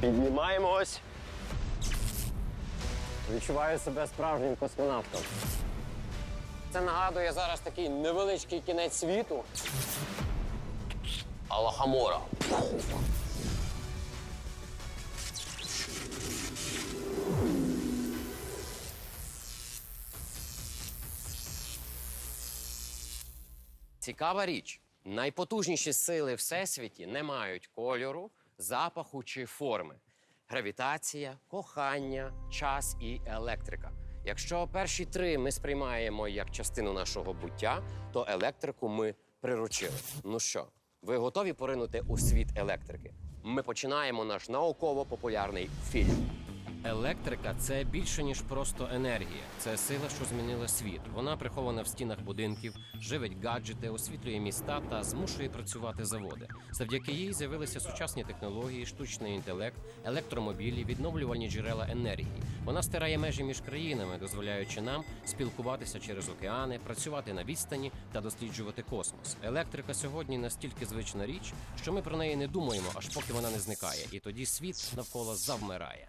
Піднімаємось. Відчуваю себе справжнім космонавтом. Це нагадує зараз такий невеличкий кінець світу. Алахамора. Цікава річ. Найпотужніші сили Всесвіті не мають кольору, запаху чи форми. Гравітація, кохання, час і електрика. Якщо перші три ми сприймаємо як частину нашого буття, то електрику ми приручили. Ну що, ви готові поринути у світ електрики? Ми починаємо наш науково-популярний фільм. Електрика – це більше, ніж просто енергія. Це сила, що змінила світ. Вона прихована в стінах будинків, живить гаджети, освітлює міста та змушує працювати заводи. Завдяки їй з'явилися сучасні технології, штучний інтелект, електромобілі, відновлювальні джерела енергії. Вона стирає межі між країнами, дозволяючи нам спілкуватися через океани, працювати на відстані та досліджувати космос. Електрика сьогодні настільки звична річ, що ми про неї не думаємо, аж поки вона не зникає. І тоді світ навколо завмирає.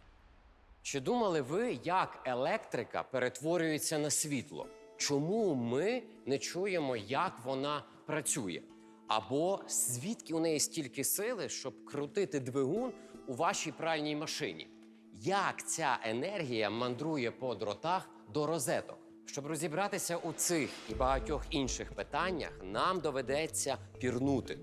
Чи думали ви, як електрика перетворюється на світло? Чому ми не чуємо, як вона працює? Або звідки у неї стільки сили, щоб крутити двигун у вашій пральній машині? Як ця енергія мандрує по дротах до розеток? Щоб розібратися у цих і багатьох інших питаннях, нам доведеться пірнути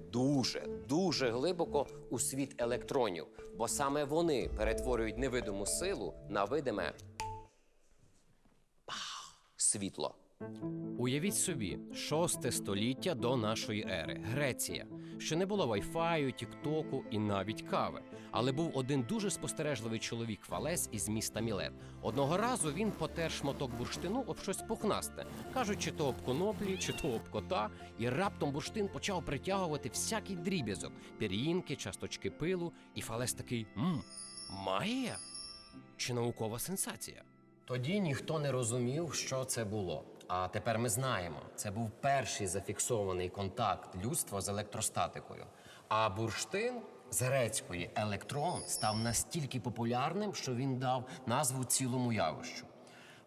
дуже глибоко у світ електронів, бо саме вони перетворюють невидиму силу на видиме світло. Уявіть собі, 6 століття до нашої ери. Греція. Ще не було вайфаю, тіктоку і навіть кави. Але був один дуже спостережливий чоловік Фалес із міста Мілет. Одного разу він потер шматок бурштину об щось пухнасте. Кажуть, чи то об коноплі, чи то об кота. І раптом бурштин почав притягувати всякий дріб'язок. Пір'їнки, часточки пилу. І Фалес такий, магія? Чи наукова сенсація? Тоді ніхто не розумів, що це було. А тепер ми знаємо, це був перший зафіксований контакт людства з електростатикою. А бурштин з грецької «електрон» став настільки популярним, що він дав назву цілому явищу.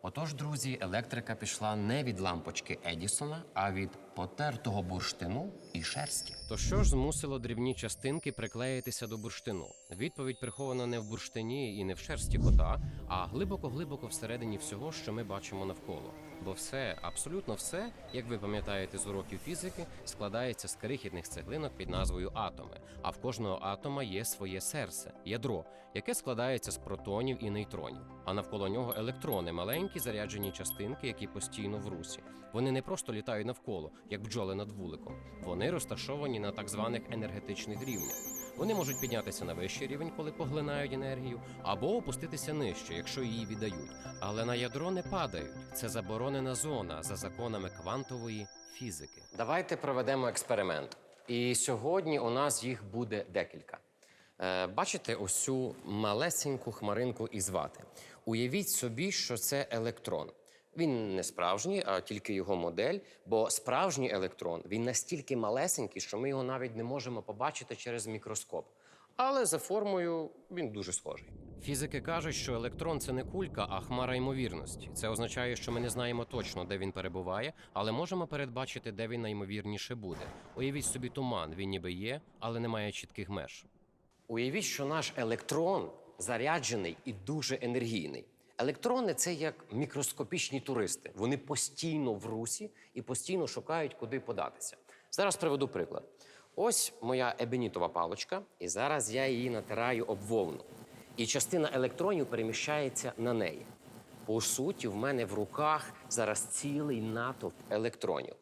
Отож, друзі, електрика пішла не від лампочки Едісона, а від потертого бурштину і шерсті. То що ж змусило дрібні частинки приклеїтися до бурштину? Відповідь прихована не в бурштині і не в шерсті кота, а глибоко-глибоко всередині всього, що ми бачимо навколо. Бо все, абсолютно все, як ви пам'ятаєте з уроків фізики, складається з крихітних цеглинок під назвою атоми. А в кожного атома є своє серце – ядро, яке складається з протонів і нейтронів. А навколо нього електрони – маленькі заряджені частинки, які постійно в русі. Вони не просто літають навколо, як бджоли над вуликом. Вони розташовані на так званих енергетичних рівнях. Вони можуть піднятися на вищий рівень, коли поглинають енергію, або опуститися нижче, якщо її віддають. Але на ядро не падають. Це заборонена зона за законами квантової фізики. Давайте проведемо експеримент. І сьогодні у нас їх буде декілька. Бачите ось цю малесеньку хмаринку із вати? Уявіть собі, що це електрон. Він не справжній, а тільки його модель, бо справжній електрон, він настільки малесенький, що ми його навіть не можемо побачити через мікроскоп. Але за формою він дуже схожий. Фізики кажуть, що електрон – це не кулька, а хмара ймовірності. Це означає, що ми не знаємо точно, де він перебуває, але можемо передбачити, де він найімовірніше буде. Уявіть собі туман, він ніби є, але не має чітких меж. Уявіть, що наш електрон заряджений і дуже енергійний. Електрони – це як мікроскопічні туристи. Вони постійно в русі і постійно шукають, куди податися. Зараз приведу приклад. Ось моя ебенітова паличка, і зараз я її натираю об вовну. І частина електронів переміщається на неї. По суті, в мене в руках зараз цілий натовп електронів.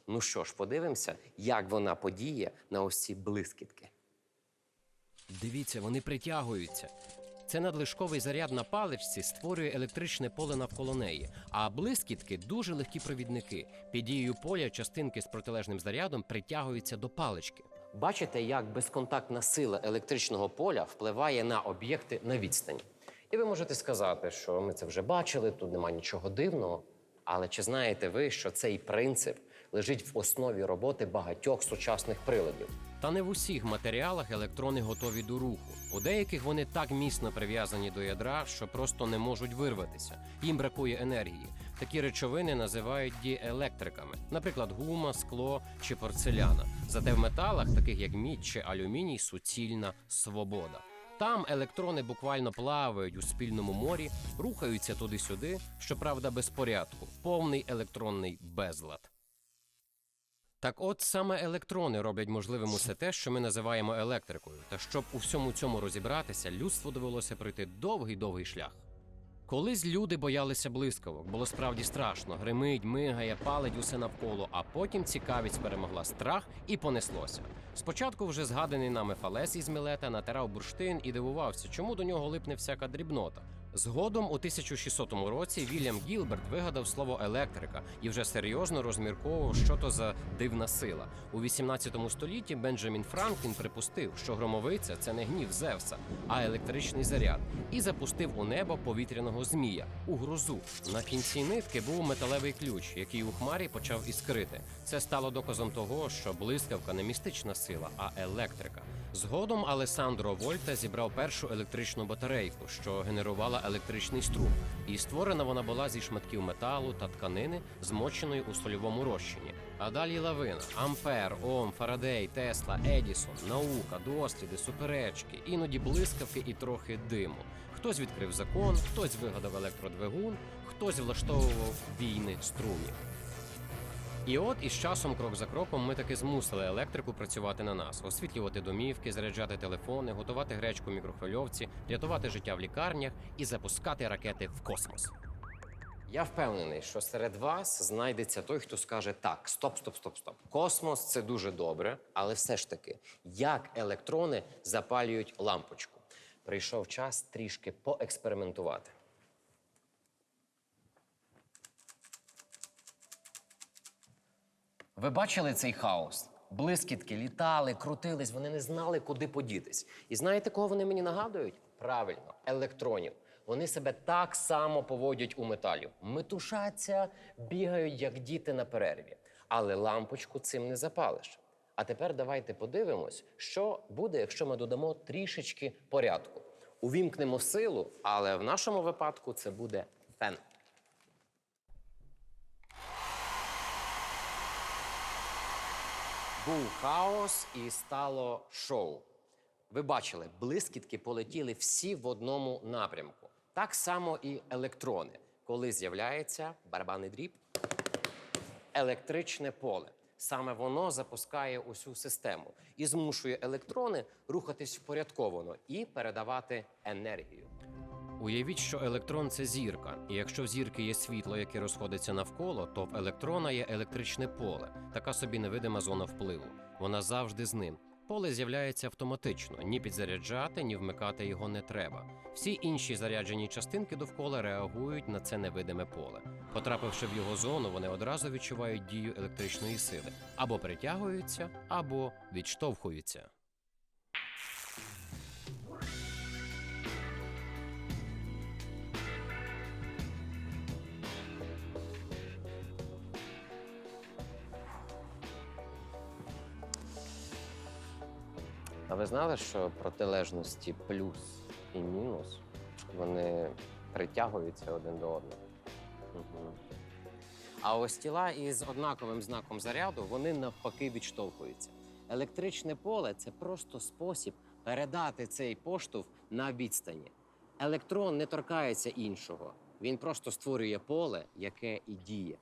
Ну що ж, подивимося, як вона подіє на ось ці блискітки. Дивіться, вони притягуються. Це надлишковий заряд на паличці створює електричне поле навколо неї, а блискітки – дуже легкі провідники. Під дією поля частинки з протилежним зарядом притягуються до палички. Бачите, як безконтактна сила електричного поля впливає на об'єкти на відстані. І ви можете сказати, що ми це вже бачили, тут немає нічого дивного. Але чи знаєте ви, що цей принцип лежить в основі роботи багатьох сучасних приладів? Та не в усіх матеріалах електрони готові до руху. У деяких вони так міцно прив'язані до ядра, що просто не можуть вирватися. Їм бракує енергії. Такі речовини називають діелектриками, наприклад, гума, скло чи порцеляна. Зате в металах, таких як мідь чи алюміній, суцільна свобода. Там електрони буквально плавають у спільному морі, рухаються туди-сюди, щоправда, без порядку, повний електронний безлад. Так от саме електрони роблять можливим усе те, що ми називаємо електрикою. Та щоб у всьому цьому розібратися, людству довелося пройти довгий-довгий шлях. Колись люди боялися блискавок, було справді страшно, гримить, мигає, палить усе навколо, а потім цікавість перемогла страх і понеслося. Спочатку вже згаданий нами Фалес із Мілета натирав бурштин і дивувався, чому до нього липне всяка дрібнота. Згодом у 1600 році Вільям Гілберт вигадав слово електрика і вже серйозно розмірковував, що то за дивна сила. У 18 столітті Бенджамін Франклін припустив, що громовиця – це не гнів Зевса, а електричний заряд, і запустив у небо повітряного змія – у грозу. На кінці нитки був металевий ключ, який у хмарі почав іскрити. Це стало доказом того, що блискавка не містична сила, а електрика. Згодом Алессандро Вольта зібрав першу електричну батарейку, що генерувала електричний струм. І створена вона була зі шматків металу та тканини, змоченої у сольовому розчині. А далі лавина, Ампер, Ом, Фарадей, Тесла, Едісон, наука, досліди, суперечки, іноді блискавки і трохи диму. Хтось відкрив закон, хтось вигадав електродвигун, хтось влаштовував війни струмів. І от із часом, крок за кроком, ми таки змусили електрику працювати на нас, освітлювати домівки, заряджати телефони, готувати гречку в мікрохвильовці, рятувати життя в лікарнях і запускати ракети в космос. Я впевнений, що серед вас знайдеться той, хто скаже так, стоп. Космос – це дуже добре, але все ж таки, як електрони запалюють лампочку? Прийшов час трішки поекспериментувати. Ви бачили цей хаос? Блискітки літали, крутились, вони не знали, куди подітись. І знаєте, кого вони мені нагадують? Правильно, електронів. Вони себе так само поводять у металів. Метушаться, бігають, як діти на перерві. Але лампочку цим не запалиш. А тепер давайте подивимось, що буде, якщо ми додамо трішечки порядку. Увімкнемо силу, але в нашому випадку це буде фен. Був хаос і стало шоу. Ви бачили, блискітки полетіли всі в одному напрямку. Так само і електрони. Коли з'являється барабанний дріб, електричне поле. Саме воно запускає усю систему і змушує електрони рухатись впорядковано і передавати енергію. Уявіть, що електрон – це зірка, і якщо в зірки є світло, яке розходиться навколо, то в електрона є електричне поле, така собі невидима зона впливу. Вона завжди з ним. Поле з'являється автоматично, ні підзаряджати, ні вмикати його не треба. Всі інші заряджені частинки довкола реагують на це невидиме поле. Потрапивши в його зону, вони одразу відчувають дію електричної сили. Або притягуються, або відштовхуються. А ви знали, що протилежності плюс і мінус, вони притягуються один до одного? Угу. А ось тіла із однаковим знаком заряду, вони навпаки відштовхуються. Електричне поле – це просто спосіб передати цей поштовх на відстані. Електрон не торкається іншого, він просто створює поле, яке і діє.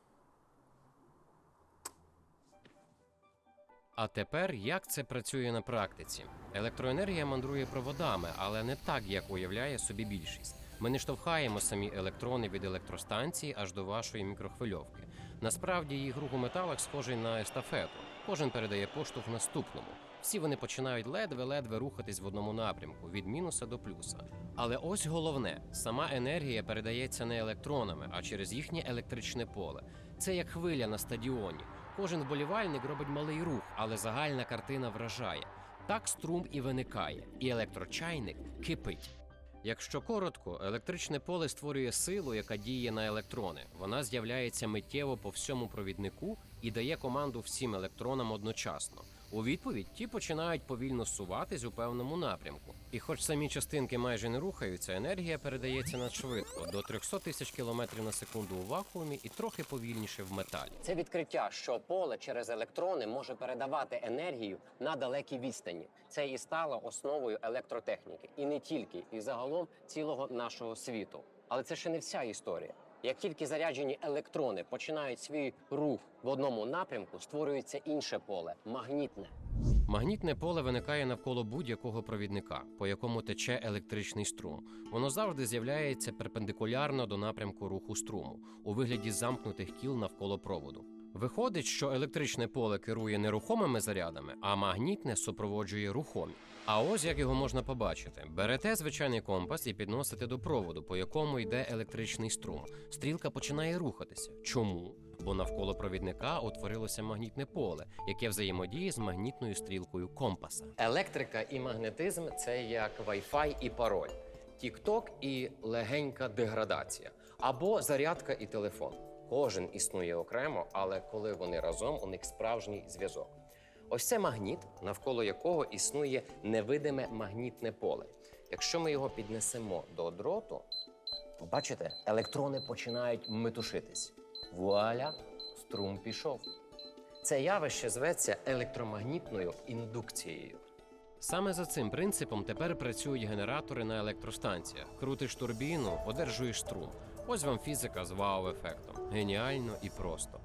А тепер, як це працює на практиці? Електроенергія мандрує проводами, але не так, як уявляє собі більшість. Ми не штовхаємо самі електрони від електростанції аж до вашої мікрохвильовки. Насправді, їх рух у металах схожий на естафету. Кожен передає поштовх наступному. Всі вони починають ледве-ледве рухатись в одному напрямку, від мінуса до плюса. Але ось головне – сама енергія передається не електронами, а через їхнє електричне поле. Це як хвиля на стадіоні. Кожен вболівальник робить малий рух, але загальна картина вражає. Так струм і виникає, і електрочайник кипить. Якщо коротко, електричне поле створює силу, яка діє на електрони. Вона з'являється миттєво по всьому провіднику і дає команду всім електронам одночасно. У відповідь ті починають повільно зсуватись у певному напрямку. І хоч самі частинки майже не рухаються, енергія передається надшвидко до 300 тисяч кілометрів на секунду у вакуумі і трохи повільніше в металі. Це відкриття, що поле через електрони може передавати енергію на далекій відстані. Це і стало основою електротехніки. І не тільки, і загалом цілого нашого світу. Але це ще не вся історія. Як тільки заряджені електрони починають свій рух в одному напрямку, створюється інше поле – магнітне. Магнітне поле виникає навколо будь-якого провідника, по якому тече електричний струм. Воно завжди з'являється перпендикулярно до напрямку руху струму, у вигляді замкнутих кіл навколо проводу. Виходить, що електричне поле керує не рухомими зарядами, а магнітне супроводжує рухомі. А ось як його можна побачити. Берете звичайний компас і підносите до проводу, по якому йде електричний струм. Стрілка починає рухатися. Чому? Бо навколо провідника утворилося магнітне поле, яке взаємодіє з магнітною стрілкою компаса. Електрика і магнетизм – це як Wi-Fi і пароль, тік-ток і легенька деградація, або зарядка і телефон. Кожен існує окремо, але коли вони разом, у них справжній зв'язок. Ось це магніт, навколо якого існує невидиме магнітне поле. Якщо ми його піднесемо до дроту, бачите, електрони починають метушитись. Вуаля, струм пішов. Це явище зветься електромагнітною індукцією. Саме за цим принципом тепер працюють генератори на електростанціях. Крутиш турбіну, одержуєш струм. Ось вам фізика з вау-ефектом. Геніально і просто.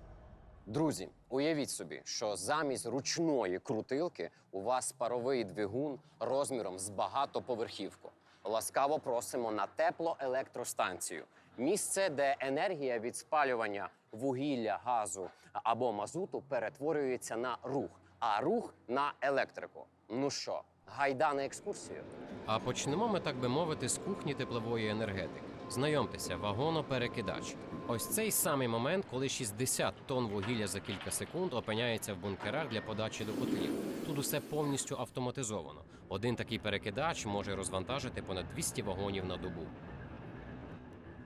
Друзі, уявіть собі, що замість ручної крутилки у вас паровий двигун розміром з багатоповерхівку. Ласкаво просимо на теплоелектростанцію. Місце, де енергія від спалювання вугілля, газу або мазуту перетворюється на рух, а рух – на електрику. Ну що, гайда на екскурсію? А почнемо ми, так би мовити, з кухні теплової енергетики. Знайомтеся, вагоноперекидач. Ось цей самий момент, коли 60 тонн вугілля за кілька секунд опиняється в бункерах для подачі до котлів. Тут усе повністю автоматизовано. Один такий перекидач може розвантажити понад 200 вагонів на добу.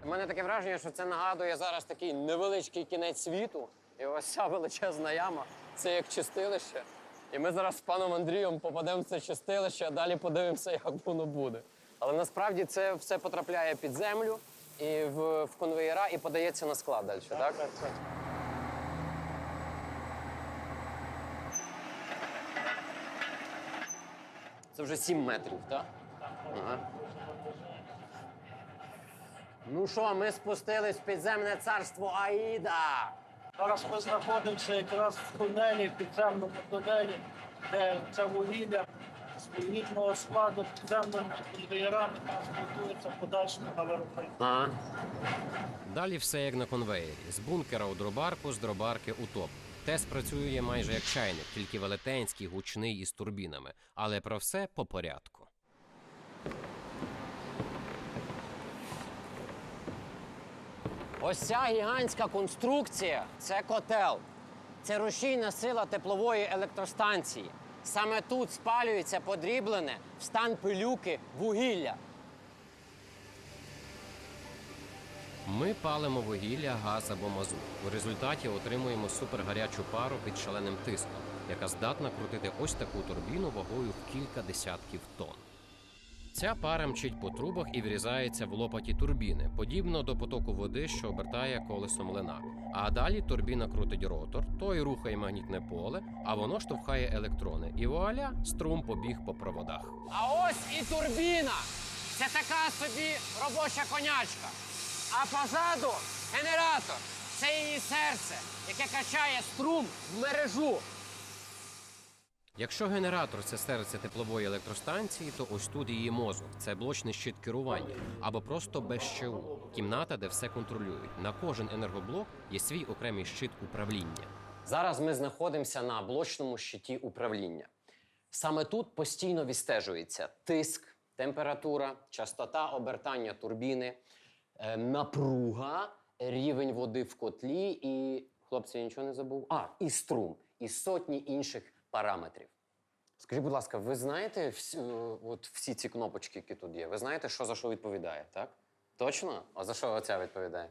У мене таке враження, що це нагадує зараз такий невеличкий кінець світу. І ось ця величезна яма – це як чистилище. І ми зараз з паном Андрієм попадемо в це чистилище, а далі подивимося, як воно буде. Але насправді це все потрапляє під землю і в конвеєра і подається на склад далі, так? Так. Це вже 7 метрів, так? Ага. Ну що, ми спустились в підземне царство Аїда. Зараз ми знаходимося якраз в тунелі, підземному тунелі, де це вугілля з вугільного складу підземними конвеєрами транспортується подальшому на виробництво. Ага. Далі все як на конвеєрі. З бункера у дробарку, з дробарки у топ. Тест працює майже як чайник, тільки велетенський, гучний і з турбінами. Але про все по порядку. Ось ця гігантська конструкція – це котел. Це рушійна сила теплової електростанції. Саме тут спалюється подріблене в стан пилюки вугілля. Ми палимо вугілля, газ або мазут. У результаті отримуємо супергарячу пару під шаленим тиском, яка здатна крутити ось таку турбіну вагою в кілька десятків тонн. Ця пара мчить по трубах і врізається в лопаті турбіни, подібно до потоку води, що обертає колесо млина. А далі турбіна крутить ротор, той рухає магнітне поле, а воно штовхає електрони. І вуаля, струм побіг по проводах. А ось і турбіна! Це така собі робоча конячка. А позаду генератор. Це її серце, яке качає струм в мережу. Якщо генератор – це серце теплової електростанції, то ось тут її мозок – це блочний щит керування, або просто БЩУ – кімната, де все контролюють. На кожен енергоблок є свій окремий щит управління. Зараз ми знаходимося на блочному щиті управління. Саме тут постійно відстежується тиск, температура, частота обертання турбіни, напруга, рівень води в котлі і, хлопці, я нічого не забув, і струм, і сотні інших параметрів. Скажіть, будь ласка, ви знаєте всі ці кнопочки, які тут є? Ви знаєте, що за що відповідає, так? Точно? А за що оця відповідає?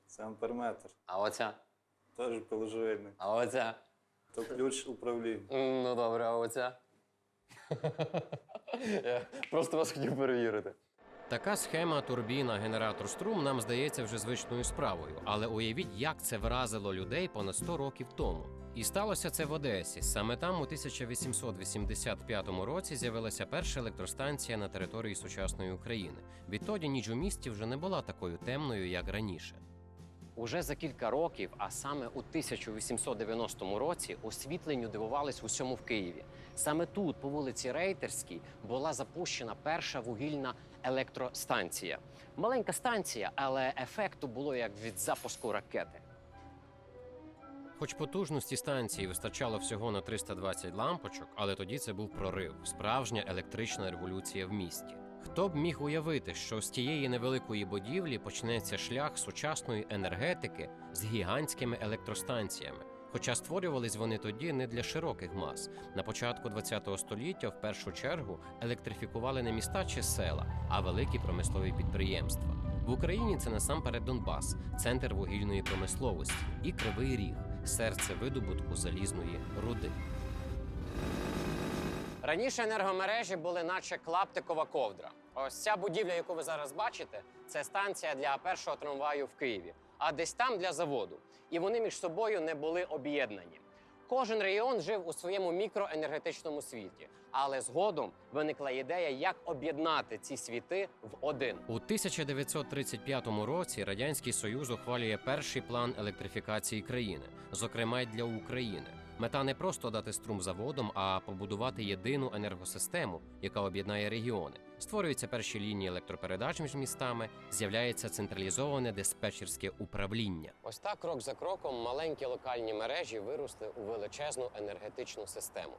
Це амперметр. А оця? Теж положильник. А оця? То ключ управління. Ну добре, а оця? Я просто вас хотів перевірити. Така схема турбіна, генератор струм нам здається вже звичною справою. Але уявіть, як це вразило людей понад 100 років тому. І сталося це в Одесі. Саме там у 1885 році з'явилася перша електростанція на території сучасної України. Відтоді ніч у місті вже не була такою темною, як раніше. Уже за кілька років, а саме у 1890 році, освітленню дивувались усьому в Києві. Саме тут, по вулиці Рейтерській, була запущена перша вугільна електростанція. Маленька станція, але ефекту було як від запуску ракети. Хоч потужності станції вистачало всього на 320 лампочок, але тоді це був прорив, справжня електрична революція в місті. Хто б міг уявити, що з тієї невеликої будівлі почнеться шлях сучасної енергетики з гігантськими електростанціями. Хоча створювались вони тоді не для широких мас. На початку ХХ століття в першу чергу електрифікували не міста чи села, а великі промислові підприємства. В Україні це насамперед Донбас, центр вугільної промисловості, і Кривий Ріг, серце видобутку залізної руди. Раніше енергомережі були наче клаптикова ковдра. Ось ця будівля, яку ви зараз бачите, це станція для першого трамваю в Києві, а десь там для заводу. І вони між собою не були об'єднані. Кожен регіон жив у своєму мікроенергетичному світі, але згодом виникла ідея, як об'єднати ці світи в один. У 1935 році Радянський Союз ухвалює перший план електрифікації країни, зокрема й для України. Мета не просто дати струм заводам, а побудувати єдину енергосистему, яка об'єднає регіони. Створюються перші лінії електропередач між містами, з'являється централізоване диспетчерське управління. Ось так, крок за кроком, маленькі локальні мережі виросли у величезну енергетичну систему.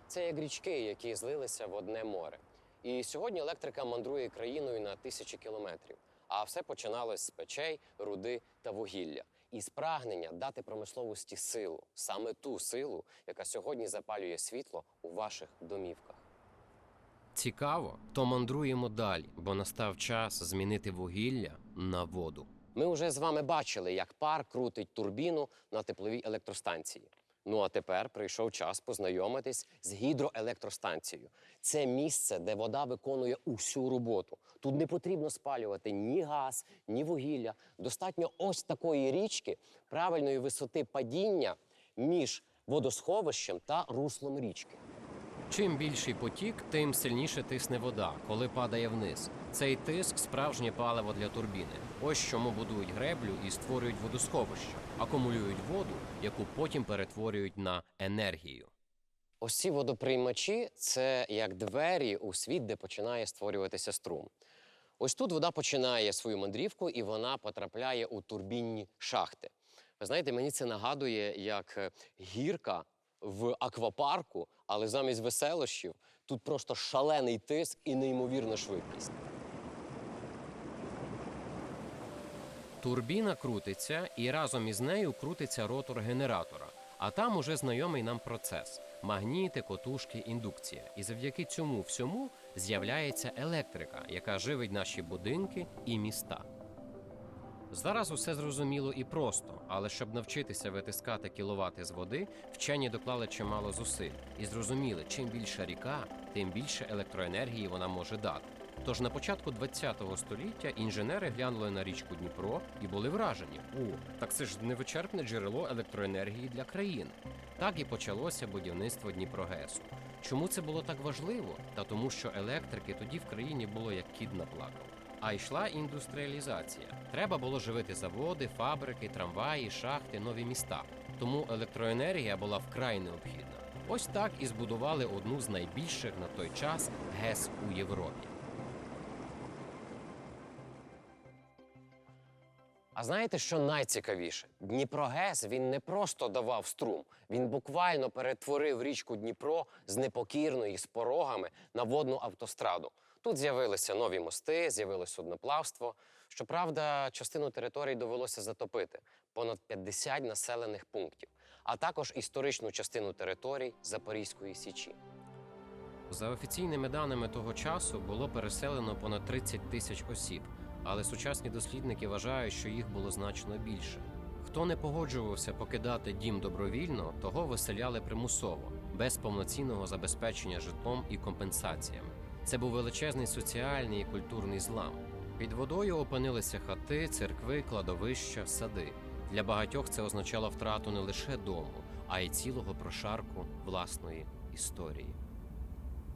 Це як річки, які злилися в одне море. І сьогодні електрика мандрує країною на тисячі кілометрів. А все починалось з печей, руди та вугілля. І з прагнення дати промисловості силу, саме ту силу, яка сьогодні запалює світло у ваших домівках. Цікаво, то мандруємо далі, бо настав час змінити вугілля на воду. Ми вже з вами бачили, як пар крутить турбіну на тепловій електростанції. Ну а тепер прийшов час познайомитись з гідроелектростанцією. Це місце, де вода виконує усю роботу. Тут не потрібно спалювати ні газ, ні вугілля. Достатньо ось такої річки правильної висоти падіння між водосховищем та руслом річки. Чим більший потік, тим сильніше тисне вода, коли падає вниз. Цей тиск – справжнє паливо для турбіни. Ось чому будують греблю і створюють водосховища, акумулюють воду, яку потім перетворюють на енергію. Ось ці водоприймачі – це як двері у світ, де починає створюватися струм. Ось тут вода починає свою мандрівку, і вона потрапляє у турбінні шахти. Ви знаєте, мені це нагадує, як гірка в аквапарку, але замість веселощів тут просто шалений тиск і неймовірна швидкість. Турбіна крутиться, і разом із нею крутиться ротор генератора. А там уже знайомий нам процес – магніти, котушки, індукція. І завдяки цьому всьому з'являється електрика, яка живить наші будинки і міста. Зараз усе зрозуміло і просто, але щоб навчитися витискати кіловати з води, вчені доклали чимало зусиль. І зрозуміли, чим більша ріка, тим більше електроенергії вона може дати. Тож на початку ХХ століття інженери глянули на річку Дніпро і були вражені. О, так це ж невичерпне джерело електроенергії для країни. Так і почалося будівництво Дніпрогесу. Чому це було так важливо? Та тому, що електрики тоді в країні було як кіт наплакав. А йшла індустріалізація. Треба було живити заводи, фабрики, трамваї, шахти, нові міста. Тому електроенергія була вкрай необхідна. Ось так і збудували одну з найбільших на той час ГЕС у Європі. А знаєте, що найцікавіше? Дніпрогес, він не просто давав струм, він буквально перетворив річку Дніпро з непокірної, з порогами на водну автостраду. Тут з'явилися нові мости, з'явилось судноплавство. Щоправда, частину територій довелося затопити – понад 50 населених пунктів, а також історичну частину територій Запорізької Січі. За офіційними даними того часу було переселено понад 30 тисяч осіб, але сучасні дослідники вважають, що їх було значно більше. Хто не погоджувався покидати дім добровільно, того виселяли примусово, без повноцінного забезпечення житлом і компенсаціями. Це був величезний соціальний і культурний злам. Під водою опинилися хати, церкви, кладовища, сади. Для багатьох це означало втрату не лише дому, а й цілого прошарку власної історії.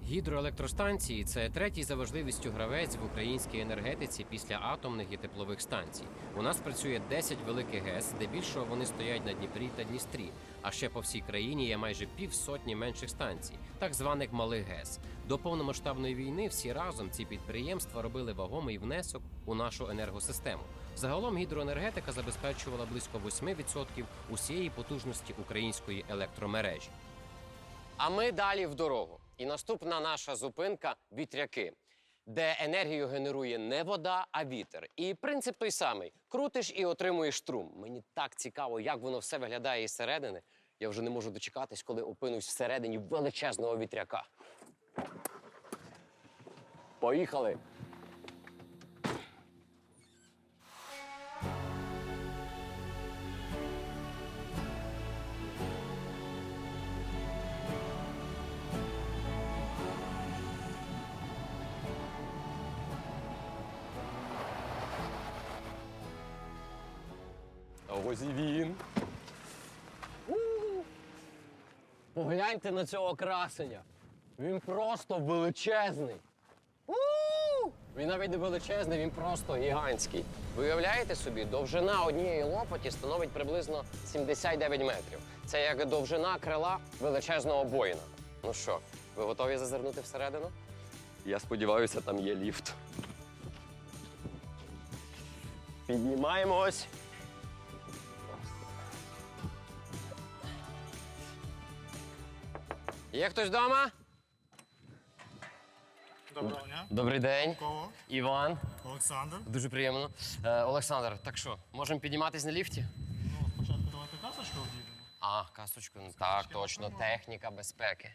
Гідроелектростанції – це третій за важливістю гравець в українській енергетиці після атомних і теплових станцій. У нас працює 10 великих ГЕС, здебільшого вони стоять на Дніпрі та Дністрі. А ще по всій країні є майже півсотні менших станцій, так званих малих ГЕС. До повномасштабної війни всі разом ці підприємства робили вагомий внесок у нашу енергосистему. Загалом гідроенергетика забезпечувала близько 8% усієї потужності української електромережі. А ми далі в дорогу. І наступна наша зупинка – вітряки, де енергію генерує не вода, а вітер. І принцип той самий – крутиш і отримуєш струм. Мені так цікаво, як воно все виглядає із середини. Я вже не можу дочекатись, коли опинусь всередині величезного вітряка. Поїхали! А ось і він. Погляньте на цього красення. Він просто величезний. Він навіть не величезний, він просто гігантський. Ви уявляєте собі, довжина однієї лопаті становить приблизно 79 метрів. Це як довжина крила величезного воїна. Ну що, ви готові зазирнути всередину? Я сподіваюся, там є ліфт. Піднімаємось. Є хтось вдома? Доброго дня. Добрий день. Кого? Іван. Олександр. Дуже приємно. Олександр, так що, можемо підніматись на ліфті? Ну, спочатку давайте касочку об'їдемо. А, касочку. Ну, так, точно. Техніка безпеки.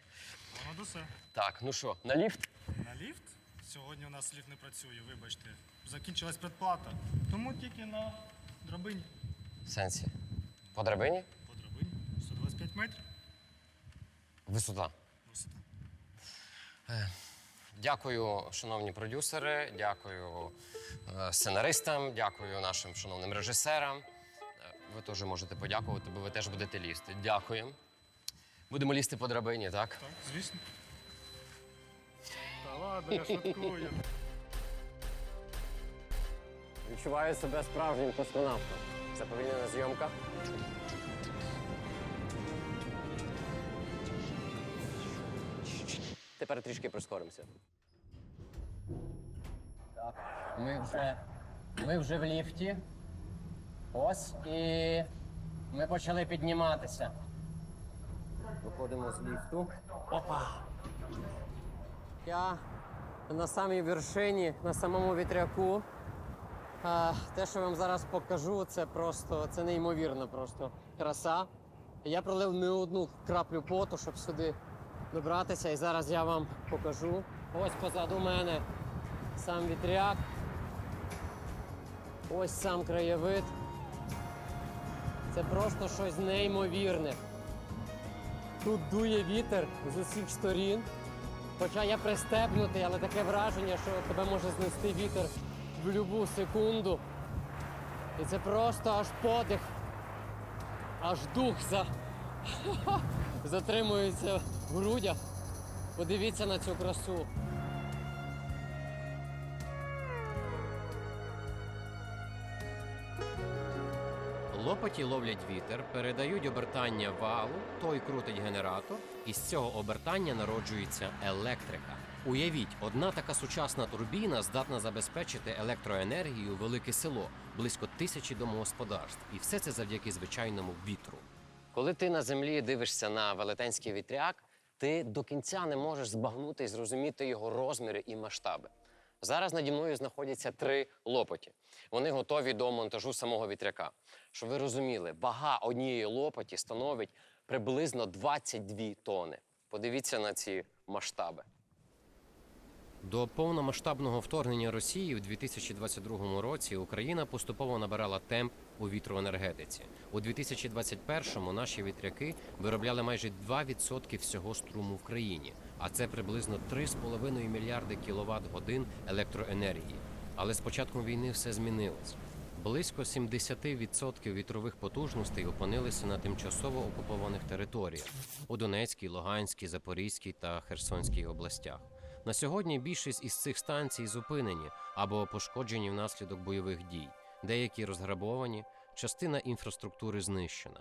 Воно усе. Так, ну що, на ліфт? На ліфт? Сьогодні у нас ліфт не працює, вибачте. Закінчилась предплата. Тому тільки на драбині. В сенсі? По драбині? По драбині. 125 метрів. Висота. Висота. Дякую, шановні продюсери, дякую сценаристам, дякую нашим шановним режисерам. Ви теж можете подякувати, бо ви теж будете лізти. Дякуємо. Будемо лізти по драбині, так? Так, звісно. Та ладно, я шуткую. Відчуваю себе справжнім космонавтом. Це повільнена зйомка. Тепер трішки прискоримося. Так, ми вже в ліфті. Ось, і ми почали підніматися. Виходимо з ліфту. Опа! Я на самій вершині, на самому вітряку. Те, що я вам зараз покажу, це неймовірна просто краса. Я пролив не одну краплю поту, щоб сюди добратися, і зараз я вам покажу. Ось позаду мене сам вітряк. Ось сам краєвид. Це просто щось неймовірне. Тут дує вітер з усіх сторін. Хоча я пристебнутий, але таке враження, що тебе може знести вітер в будь-яку секунду. І це просто аж подих, аж дух затримується в грудях. Подивіться на цю красу. Лопаті ловлять вітер, передають обертання валу, той крутить генератор, і з цього обертання народжується електрика. Уявіть, одна така сучасна турбіна здатна забезпечити електроенергію велике село, близько 1000 домогосподарств. І все це завдяки звичайному вітру. Коли ти на землі дивишся на велетенський вітряк, ти до кінця не можеш збагнути і зрозуміти його розміри і масштаби. Зараз наді мною знаходяться 3 лопаті. Вони готові до монтажу самого вітряка. Щоб ви розуміли, вага однієї лопаті становить приблизно 22 тони. Подивіться на ці масштаби. До повномасштабного вторгнення Росії в 2022 році Україна поступово набирала темп у вітроенергетиці. У 2021-му наші вітряки виробляли майже 2% всього струму в країні, а це приблизно 3,5 мільярди кіловат-годин електроенергії. Але з початком війни все змінилось. Близько 70% вітрових потужностей опинилися на тимчасово окупованих територіях у Донецькій, Луганській, Запорізькій та Херсонській областях. На сьогодні більшість із цих станцій зупинені або пошкоджені внаслідок бойових дій, деякі розграбовані, частина інфраструктури знищена.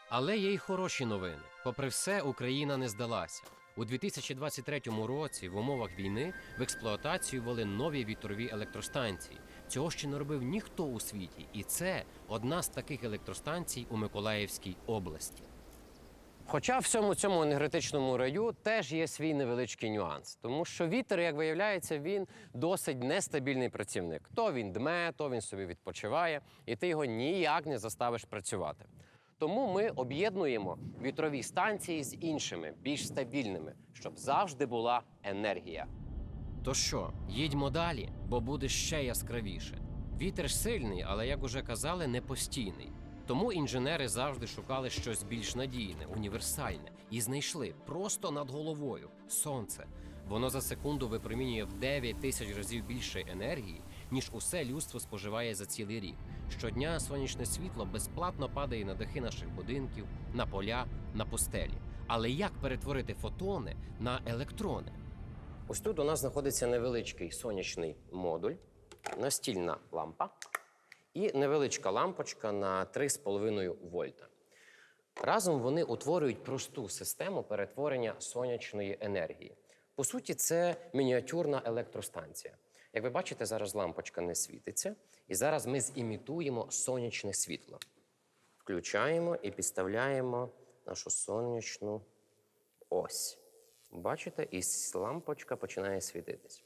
Але є й хороші новини. Попри все, Україна не здалася. У 2023 році в умовах війни в експлуатацію ввели нові вітрові електростанції. Цього ще не робив ніхто у світі. І це одна з таких електростанцій у Миколаївській області. Хоча в всьому цьому енергетичному раю теж є свій невеличкий нюанс. Тому що вітер, як виявляється, він досить нестабільний працівник. То він дме, то він собі відпочиває, і ти його ніяк не заставиш працювати. Тому ми об'єднуємо вітрові станції з іншими, більш стабільними, щоб завжди була енергія. То що, їдьмо далі, бо буде ще яскравіше. Вітер сильний, але, як уже казали, не постійний. Тому інженери завжди шукали щось більш надійне, універсальне. І знайшли просто над головою – сонце. Воно за секунду випромінює в 9 тисяч разів більше енергії, ніж усе людство споживає за цілий рік. Щодня сонячне світло безплатно падає на дахи наших будинків, на поля, на пустелі. Але як перетворити фотони на електрони? Ось тут у нас знаходиться невеличкий сонячний модуль, настільна лампа і невеличка лампочка на 3,5 вольта. Разом вони утворюють просту систему перетворення сонячної енергії. По суті, це мініатюрна електростанція. Як ви бачите, зараз лампочка не світиться, і зараз ми зімітуємо сонячне світло. Включаємо і підставляємо нашу сонячну ось. Бачите, і лампочка починає світитись.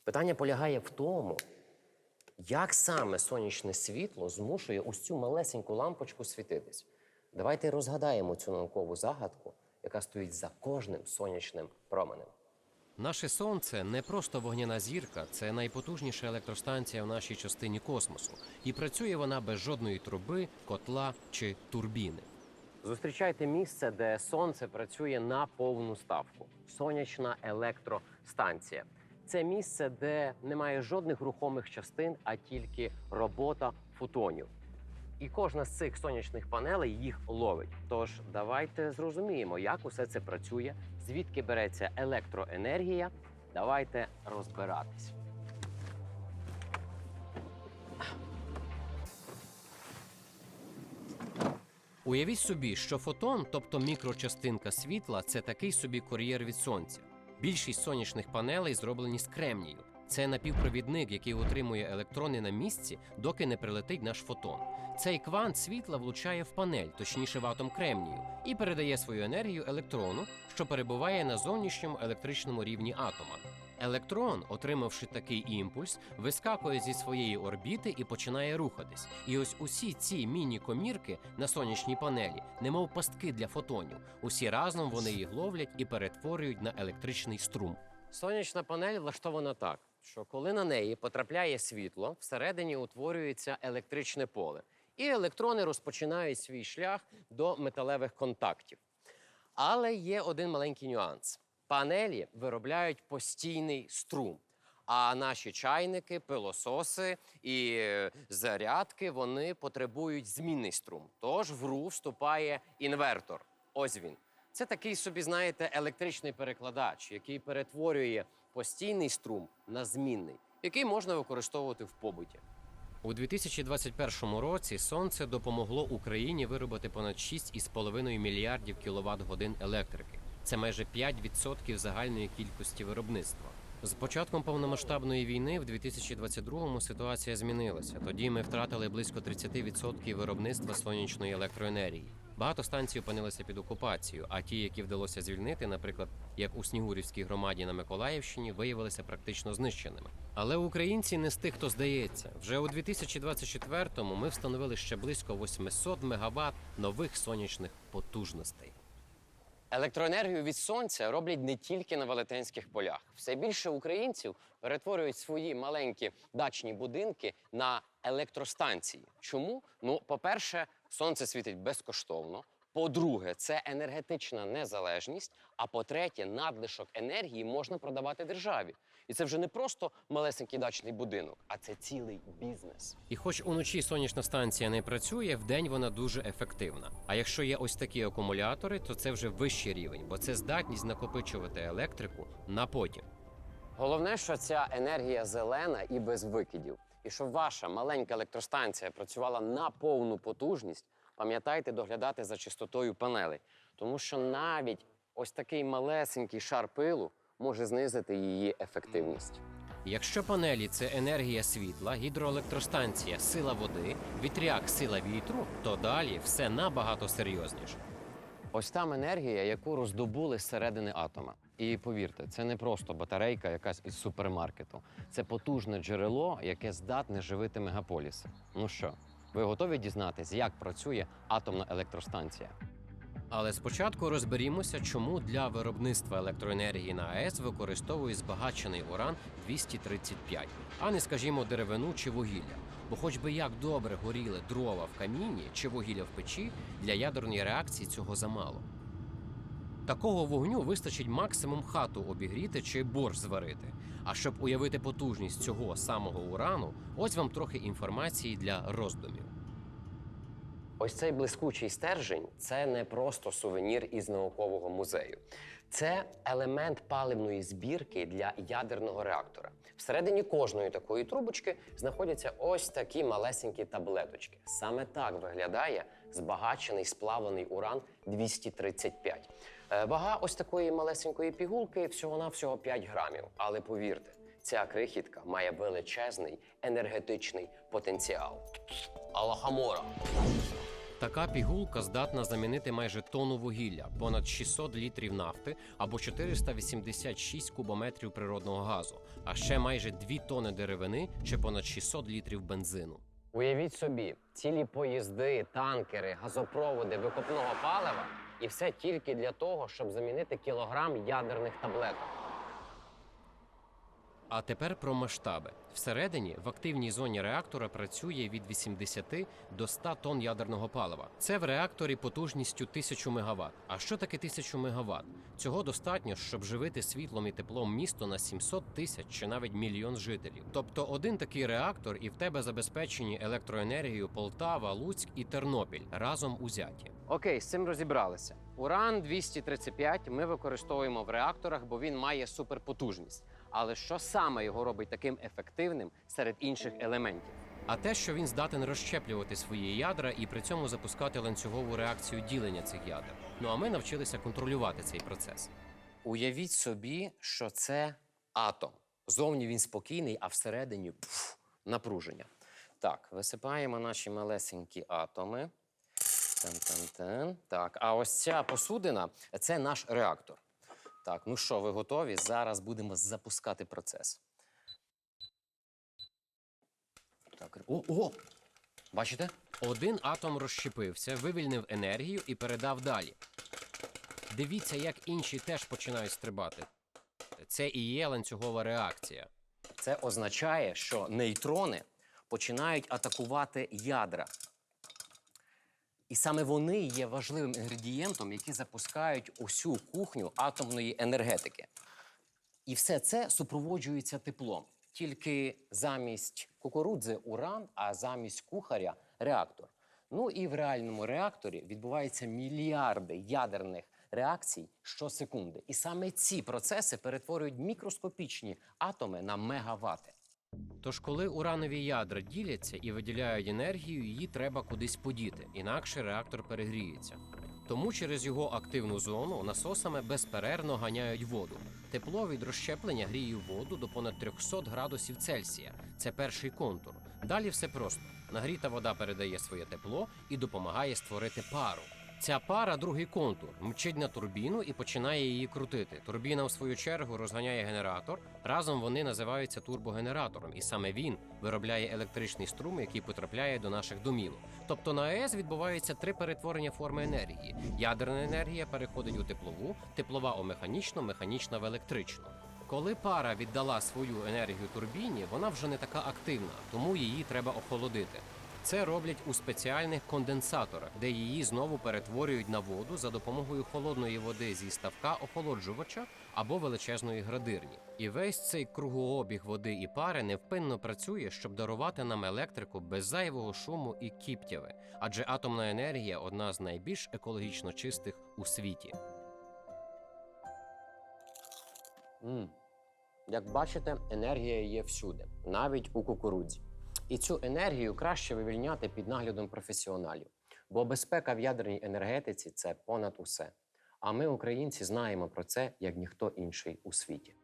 Питання полягає в тому, як саме сонячне світло змушує ось цю малесеньку лампочку світитись. Давайте розгадаємо цю наукову загадку, яка стоїть за кожним сонячним променем. Наше Сонце не просто вогняна зірка, це найпотужніша електростанція в нашій частині космосу. І працює вона без жодної труби, котла чи турбіни. Зустрічайте місце, де сонце працює на повну ставку. Сонячна електростанція. Це місце, де немає жодних рухомих частин, а тільки робота фотонів. І кожна з цих сонячних панелей їх ловить. Тож давайте зрозуміємо, як усе це працює, звідки береться електроенергія. Давайте розбиратись. Уявіть собі, що фотон, тобто мікрочастинка світла, це такий собі кур'єр від сонця. Більшість сонячних панелей зроблені з кремнію. Це напівпровідник, який утримує електрони на місці, доки не прилетить наш фотон. Цей квант світла влучає в панель, точніше в атом кремнію, і передає свою енергію електрону, що перебуває на зовнішньому електричному рівні атома. Електрон, отримавши такий імпульс, вискакує зі своєї орбіти і починає рухатись. І ось усі ці міні-комірки на сонячній панелі, немов пастки для фотонів. Усі разом вони їх ловлять і перетворюють на електричний струм. Сонячна панель влаштована так, що коли на неї потрапляє світло, всередині утворюється електричне поле. І електрони розпочинають свій шлях до металевих контактів. Але є один маленький нюанс. Панелі виробляють постійний струм, а наші чайники, пилососи і зарядки, вони потребують змінний струм. Тож в гру вступає інвертор. Ось він. Це такий собі, знаєте, електричний перекладач, який перетворює постійний струм на змінний, який можна використовувати в побуті. У 2021 році сонце допомогло Україні виробити понад 6,5 мільярдів кіловат-годин електрики. Це майже 5% загальної кількості виробництва. З початком повномасштабної війни в 2022-му ситуація змінилася. Тоді ми втратили близько 30% виробництва сонячної електроенергії. Багато станцій опинилися під окупацією, а ті, які вдалося звільнити, наприклад, як у Снігурівській громаді на Миколаївщині, виявилися практично знищеними. Але українці не з тих, хто здається. Вже у 2024-му ми встановили ще близько 800 мегаватт нових сонячних потужностей. Електроенергію від сонця роблять не тільки на велетенських полях. Все більше українців перетворюють свої маленькі дачні будинки на електростанції. Чому? Ну, по-перше, сонце світить безкоштовно. По-друге, це енергетична незалежність. А по-третє, надлишок енергії можна продавати державі. І це вже не просто малесенький дачний будинок, а це цілий бізнес. І хоч уночі сонячна станція не працює, вдень вона дуже ефективна. А якщо є ось такі акумулятори, то це вже вищий рівень, бо це здатність накопичувати електрику на потім. Головне, що ця енергія зелена і без викидів. І щоб ваша маленька електростанція працювала на повну потужність, пам'ятайте доглядати за чистотою панелей. Тому що навіть ось такий малесенький шар пилу може знизити її ефективність. Якщо панелі – це енергія світла, гідроелектростанція – сила води, вітряк – сила вітру, то далі все набагато серйозніше. Ось там енергія, яку роздобули зсередини атома. І повірте, це не просто батарейка якась із супермаркету. Це потужне джерело, яке здатне живити мегаполіси. Ну що, ви готові дізнатись, як працює атомна електростанція? Але спочатку розберімося, чому для виробництва електроенергії на АЕС використовують збагачений уран-235, а не, скажімо, деревину чи вугілля. Бо хоч би як добре горіли дрова в каміні чи вугілля в печі, для ядерної реакції цього замало. Такого вогню вистачить максимум хату обігріти чи борщ зварити. А щоб уявити потужність цього самого урану, ось вам трохи інформації для роздумів. Ось цей блискучий стержень – це не просто сувенір із наукового музею. Це елемент паливної збірки для ядерного реактора. Всередині кожної такої трубочки знаходяться ось такі малесенькі таблеточки. Саме так виглядає збагачений сплавлений уран-235. Вага ось такої малесенької пігулки всього-навсього 5 грамів. Але повірте, ця крихітка має величезний енергетичний потенціал. Алахамора! Така пігулка здатна замінити майже тонну вугілля, понад 600 літрів нафти або 486 кубометрів природного газу, а ще майже 2 тони деревини чи понад 600 літрів бензину. Уявіть собі, цілі поїзди, танкери, газопроводи викопного палива і все тільки для того, щоб замінити кілограм ядерних таблеток. А тепер про масштаби. Всередині в активній зоні реактора працює від 80 до 100 тонн ядерного палива. Це в реакторі потужністю 1000 МВт. А що таке 1000 МВт? Цього достатньо, щоб живити світлом і теплом місто на 700 тисяч чи навіть мільйон жителів. Тобто один такий реактор і в тебе забезпечені електроенергією Полтава, Луцьк і Тернопіль разом узяті. Окей, з цим розібралися. Уран-235 ми використовуємо в реакторах, бо він має суперпотужність. Але що саме його робить таким ефективним серед інших елементів? А те, що він здатен розщеплювати свої ядра і при цьому запускати ланцюгову реакцію ділення цих ядер. Ну а ми навчилися контролювати цей процес. Уявіть собі, що це атом. Зовні він спокійний, а всередині напруження. Так, висипаємо наші малесенькі атоми. Тан-тан-тан. Так, а ось ця посудина – це наш реактор. Так, ну що, ви готові? Зараз будемо запускати процес. Так, о! Бачите? Один атом розщепився, вивільнив енергію і передав далі. Дивіться, як інші теж починають стрибати. Це і є ланцюгова реакція. Це означає, що нейтрони починають атакувати ядра. І саме вони є важливим інгредієнтом, які запускають усю кухню атомної енергетики. І все це супроводжується теплом. Тільки замість кукурудзи – уран, а замість кухаря – реактор. Ну і в реальному реакторі відбуваються мільярди ядерних реакцій щосекунди. І саме ці процеси перетворюють мікроскопічні атоми на мегавати. Тож, коли уранові ядра діляться і виділяють енергію, її треба кудись подіти, інакше реактор перегріється. Тому через його активну зону насосами безперервно ганяють воду. Тепло від розщеплення гріє воду до понад 300 градусів Цельсія. Це перший контур. Далі все просто. Нагріта вода передає своє тепло і допомагає створити пару. Ця пара, другий контур, мчить на турбіну і починає її крутити. Турбіна, в свою чергу, розганяє генератор. Разом вони називаються турбогенератором, і саме він виробляє електричний струм, який потрапляє до наших домівок. Тобто на АЕС відбуваються 3 перетворення форми енергії. Ядерна енергія переходить у теплову, теплова у механічну, механічна в електричну. Коли пара віддала свою енергію турбіні, вона вже не така активна, тому її треба охолодити. Це роблять у спеціальних конденсаторах, де її знову перетворюють на воду за допомогою холодної води зі ставка охолоджувача або величезної градирні. І весь цей кругообіг води і пари невпинно працює, щоб дарувати нам електрику без зайвого шуму і кіптяви, адже атомна енергія – одна з найбільш екологічно чистих у світі. Як бачите, енергія є всюди, навіть у кукурудзі. І цю енергію краще вивільняти під наглядом професіоналів. Бо безпека в ядерній енергетиці – це понад усе. А ми, українці, знаємо про це, як ніхто інший у світі.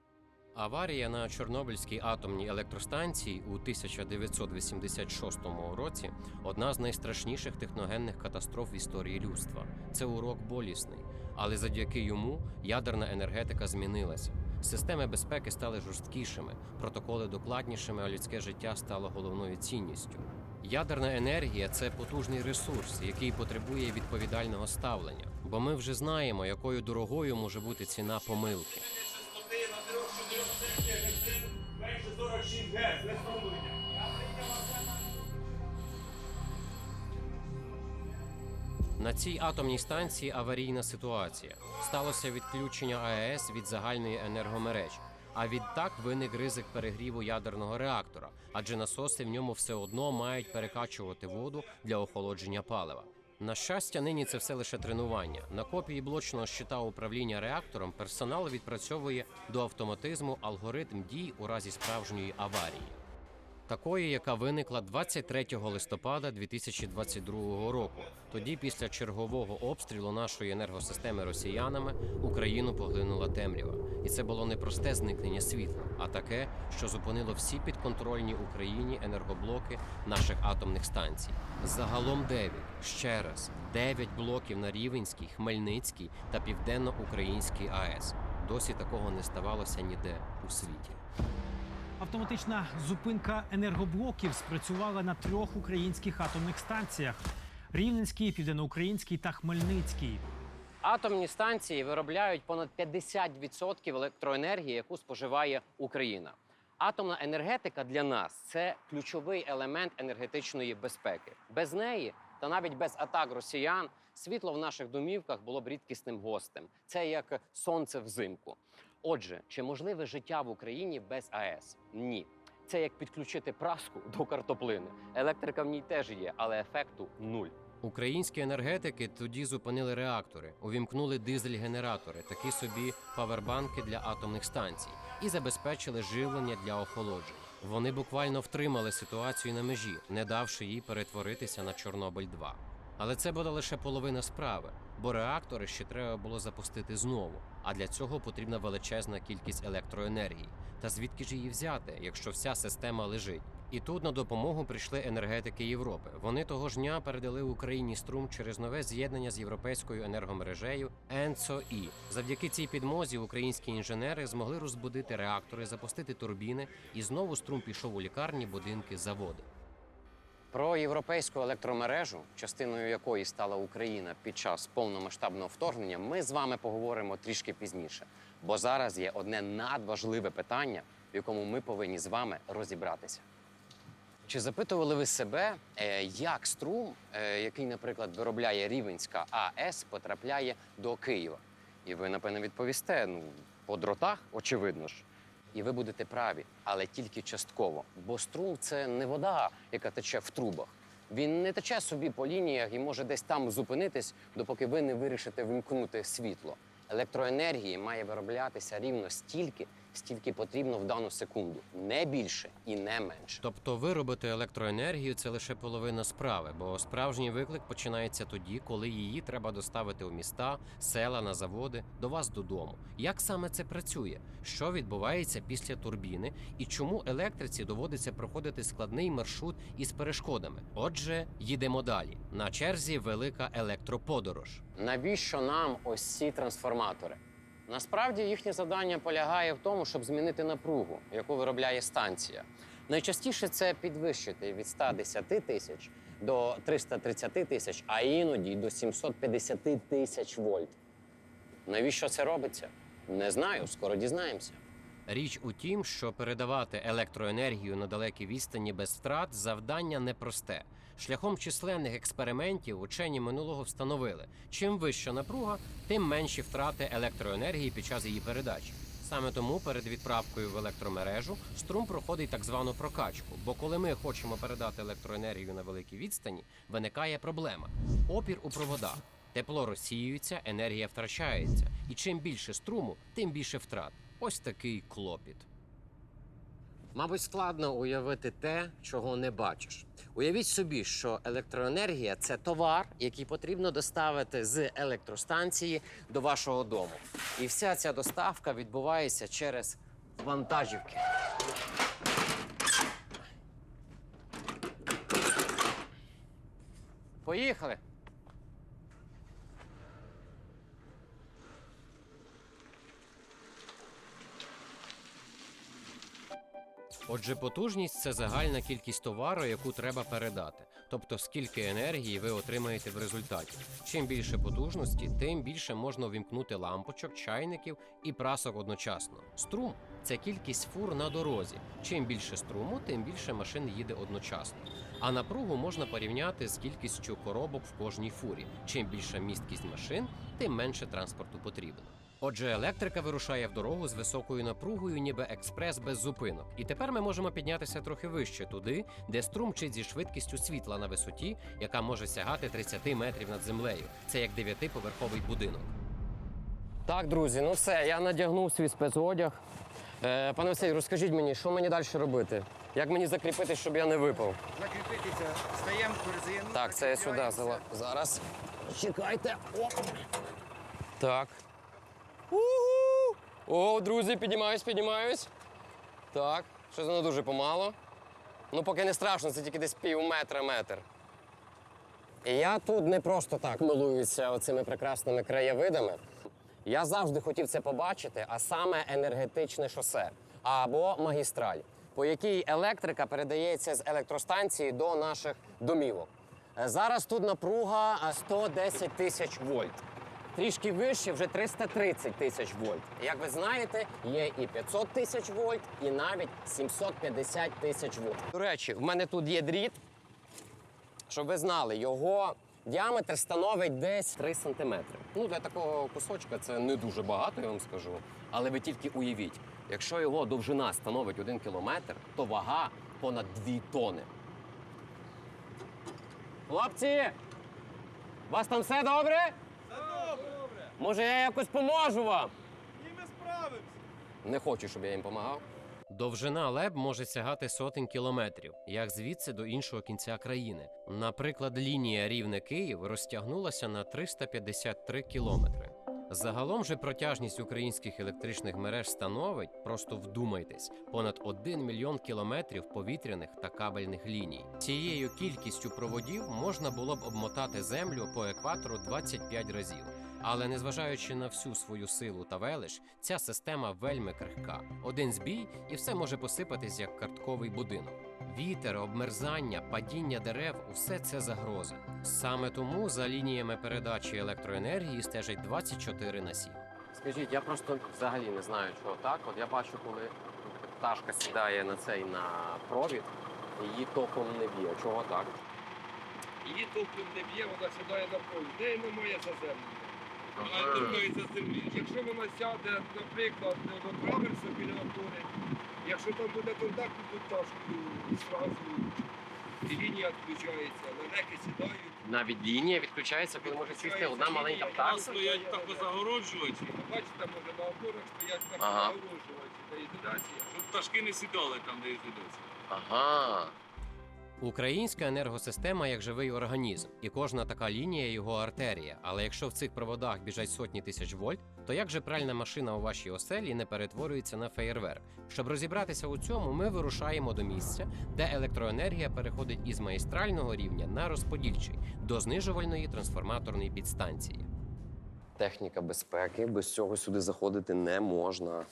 Аварія на Чорнобильській атомній електростанції у 1986 році – одна з найстрашніших техногенних катастроф в історії людства. Це урок болісний, але завдяки йому ядерна енергетика змінилася. Системи безпеки стали жорсткішими, протоколи докладнішими, а людське життя стало головною цінністю. Ядерна енергія – це потужний ресурс, який потребує відповідального ставлення. Бо ми вже знаємо, якою дорогою може бути ціна помилки. На цій атомній станції аварійна ситуація. Сталося відключення АЕС від загальної енергомережі. А відтак виник ризик перегріву ядерного реактора, адже насоси в ньому все одно мають перекачувати воду для охолодження палива. На щастя, нині це все лише тренування. На копії блочного щита управління реактором персонал відпрацьовує до автоматизму алгоритм дій у разі справжньої аварії. Такої, яка виникла 23 листопада 2022 року. Тоді, після чергового обстрілу нашої енергосистеми росіянами, Україну поглинула темрява. І це було не просте зникнення світла, а таке, що зупинило всі підконтрольні Україні енергоблоки наших атомних станцій. Загалом 9, ще раз, 9 блоків на Рівненській, Хмельницькій та Південно-Українській АЕС. Досі такого не ставалося ніде у світі. Автоматична зупинка енергоблоків спрацювала на 3 українських атомних станціях – Рівненській, Південноукраїнській та Хмельницькій. Атомні станції виробляють понад 50% електроенергії, яку споживає Україна. Атомна енергетика для нас – це ключовий елемент енергетичної безпеки. Без неї, та навіть без атак росіян, світло в наших домівках було б рідкісним гостем. Це як сонце взимку. Отже, чи можливе життя в Україні без АЕС? Ні. Це як підключити праску до картоплини. Електрика в ній теж є, але ефекту нуль. Українські енергетики тоді зупинили реактори, увімкнули дизель-генератори, такі собі павербанки для атомних станцій, і забезпечили живлення для охолодження. Вони буквально втримали ситуацію на межі, не давши їй перетворитися на Чорнобиль-2. Але це була лише половина справи, бо реактори ще треба було запустити знову, а для цього потрібна величезна кількість електроенергії. Та звідки ж її взяти, якщо вся система лежить? І тут на допомогу прийшли енергетики Європи. Вони того ж дня передали Україні струм через нове з'єднання з європейською енергомережею ENTSO-E. Завдяки цій підмозі українські інженери змогли розбудити реактори, запустити турбіни, і знову струм пішов у лікарні, будинки, заводи. Про європейську електромережу, частиною якої стала Україна під час повномасштабного вторгнення, ми з вами поговоримо трішки пізніше. Бо зараз є одне надважливе питання, в якому ми повинні з вами розібратися. Чи запитували ви себе, як струм, який, наприклад, виробляє Рівненська АЕС, потрапляє до Києва? І ви, напевно, відповісте, по дротах, очевидно ж. І ви будете праві, але тільки частково. Бо струм – це не вода, яка тече в трубах. Він не тече собі по лініях і може десь там зупинитись, допоки ви не вирішите вимкнути світло. Електроенергії має вироблятися рівно стільки, стільки потрібно в дану секунду. Не більше і не менше. Тобто виробити електроенергію – це лише половина справи, бо справжній виклик починається тоді, коли її треба доставити у міста, села, на заводи, до вас додому. Як саме це працює? Що відбувається після турбіни? І чому електриці доводиться проходити складний маршрут із перешкодами? Отже, їдемо далі. На черзі велика електроподорож. Навіщо нам ось ці трансформатори? Насправді їхнє завдання полягає в тому, щоб змінити напругу, яку виробляє станція. Найчастіше це підвищити від 110 тисяч до 330 тисяч, а іноді й до 750 тисяч вольт. Навіщо це робиться? Не знаю, скоро дізнаємося. Річ у тім, що передавати електроенергію на далекі відстані без втрат – завдання непросте. Шляхом численних експериментів учені минулого встановили, чим вища напруга, тим менші втрати електроенергії під час її передачі. Саме тому перед відправкою в електромережу струм проходить так звану прокачку, бо коли ми хочемо передати електроенергію на великій відстані, виникає проблема. Опір у проводах. Тепло розсіюється, енергія втрачається. І чим більше струму, тим більше втрат. Ось такий клопіт. Мабуть, складно уявити те, чого не бачиш. Уявіть собі, що електроенергія – це товар, який потрібно доставити з електростанції до вашого дому. І вся ця доставка відбувається через вантажівки. Поїхали! Отже, потужність – це загальна кількість товару, яку треба передати. Тобто, скільки енергії ви отримаєте в результаті. Чим більше потужності, тим більше можна увімкнути лампочок, чайників і прасок одночасно. Струм – це кількість фур на дорозі. Чим більше струму, тим більше машин їде одночасно. А напругу можна порівняти з кількістю коробок в кожній фурі. Чим більша місткість машин, тим менше транспорту потрібно. Отже, електрика вирушає в дорогу з високою напругою, ніби експрес без зупинок. І тепер ми можемо піднятися трохи вище, туди, де струм мчить зі швидкістю світла на висоті, яка може сягати 30 метрів над землею. Це як 9-поверховий будинок. Так, друзі, ну все, я надягнув свій спецодяг. Пане Василь, розкажіть мені, що мені далі робити? Як мені закріпитись, щоб я не випав? Закріпитися, стаємо корзину. Так, це я сюди взяла. Зараз. Чекайте. О! Так. У-ху! О, друзі, піднімаюсь. Так, щось воно дуже помало. Ну, поки не страшно, це тільки десь пів-метр. І я тут не просто так милуюся оцими прекрасними краєвидами. Я завжди хотів це побачити, а саме енергетичне шосе або магістраль, по якій електрика передається з електростанції до наших домівок. Зараз тут напруга 110 тисяч вольт. Трішки вище вже 330 тисяч вольт. Як ви знаєте, є і 500 тисяч вольт, і навіть 750 тисяч вольт. До речі, в мене тут є дріт, щоб ви знали, його діаметр становить десь 3 сантиметри. Ну, для такого кусочка це не дуже багато, я вам скажу. Але ви тільки уявіть, якщо його довжина становить 1 кілометр, то вага понад 2 тони. Хлопці, у вас там все добре? Може, я якось поможу вам? І ми справимося. Не хочу, щоб я їм допомагав. Довжина ЛЕБ може сягати сотень кілометрів, як звідси до іншого кінця країни. Наприклад, лінія Рівне-Київ розтягнулася на 353 кілометри. Загалом же протяжність українських електричних мереж становить, просто вдумайтесь, понад 1 мільйон кілометрів повітряних та кабельних ліній. Цією кількістю проводів можна було б обмотати землю по екватору 25 разів. Але незважаючи на всю свою силу та велич, ця система вельми крихка. Один збій і все може посипатись як картковий будинок. Вітер, обмерзання, падіння дерев – усе це загрози. Саме тому за лініями передачі електроенергії стежать 24/7. Скажіть, я просто взагалі не знаю, чого так. От я бачу, коли пташка сідає на провід, її током не б'є. Чого так? Її током не б'є, вона сідає на провід. В неї немає заземлення. Вона торкається землі. Якщо вона сяде, наприклад, до траверса біля опори, якщо там буде контакт під пташкою, зразу і лінія відключається, лелеки сідають. Навіть лінія відключається, коли може сісти одна маленька пташка? Стоять так загороджувачі. Бачите, може на опорах стоять так загороджувачі. ізоляція, щоб пташки не сідали там, де ізоляція. Ага. Українська енергосистема як живий організм, і кожна така лінія його артерія. Але якщо в цих проводах біжать сотні тисяч вольт, то як же пральна машина у вашій оселі не перетворюється на феєрверк? Щоб розібратися у цьому, ми вирушаємо до місця, де електроенергія переходить із магістрального рівня на розподільчий, до знижувальної трансформаторної підстанції. Техніка безпеки, без цього сюди заходити не можна.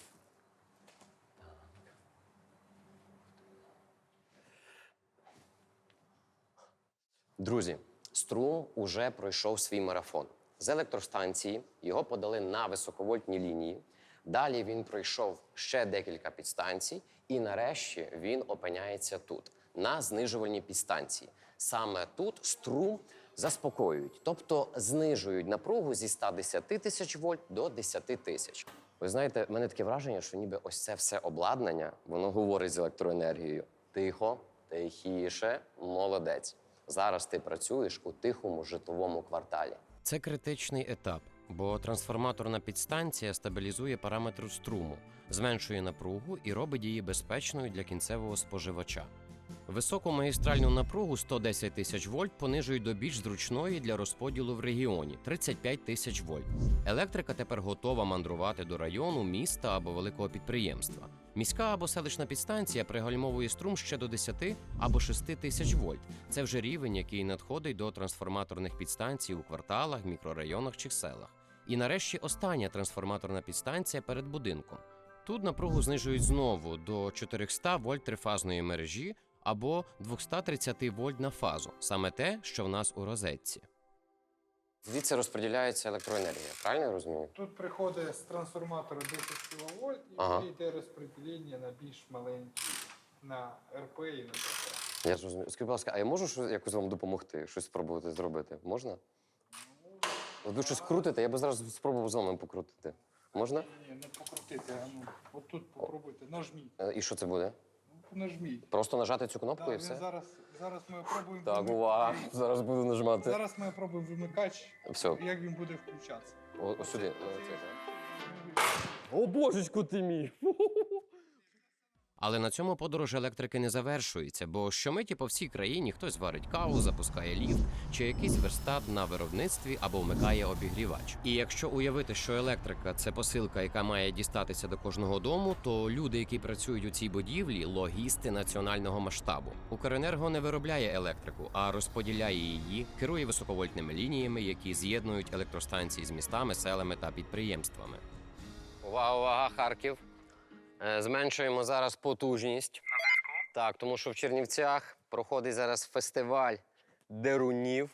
Друзі, струм уже пройшов свій марафон. З електростанції його подали на високовольтні лінії. Далі він пройшов ще декілька підстанцій, і нарешті він опиняється тут, на знижувальній підстанції. Саме тут струм заспокоюють, тобто знижують напругу зі 110 тисяч вольт до 10 тисяч. Ви знаєте, в мене таке враження, що ніби ось це все обладнання, воно говорить з електроенергією. Тихо, тихіше, молодець. Зараз ти працюєш у тихому житловому кварталі. Це критичний етап, бо трансформаторна підстанція стабілізує параметри струму, зменшує напругу і робить її безпечною для кінцевого споживача. Високу магістральну напругу 110 тисяч вольт понижують до більш зручної для розподілу в регіоні – 35 тисяч вольт. Електрика тепер готова мандрувати до району, міста або великого підприємства. Міська або селищна підстанція пригальмовує струм ще до 10 або 6 тисяч вольт. Це вже рівень, який надходить до трансформаторних підстанцій у кварталах, мікрорайонах чи селах. І нарешті остання трансформаторна підстанція перед будинком. Тут напругу знижують знову до 400 вольт трифазної мережі або 230 вольт на фазу. Саме те, що в нас у розетці. Звідси розподіляється електроенергія, правильно я розумію? Тут приходить з трансформатора 10 кВт і Ага. йде розподілення на більш маленькі, на РП і на ДП. Я зрозумів. Скажіть, будь ласка, а я можу якось вам допомогти, щось спробувати зробити? Можна? От ви щось крутите, я би зараз спробував з вами покрутити. Можна? Ні, не покрутити, а ну, отут попробуйте, нажміть. І що це буде? Нажміть. Просто нажати цю кнопку і Да, все? зараз ми пробуємо. Так, увага, зараз буду нажимати. Зараз ми пробуємо вимикач, Все, як він буде включатися. ось сюди. О, божечку ти мій! Але на цьому подорож електрики не завершується, бо щомиті по всій країні хтось варить каву, запускає ліфт чи якийсь верстат на виробництві або вмикає обігрівач. І якщо уявити, що електрика – це посилка, яка має дістатися до кожного дому, то люди, які працюють у цій будівлі – логісти національного масштабу. Укренерго не виробляє електрику, а розподіляє її, керує високовольтними лініями, які з'єднують електростанції з містами, селами та підприємствами. Увага, увага, Харків. Зменшуємо зараз потужність. Так, тому що в Чернівцях проходить зараз фестиваль дерунів.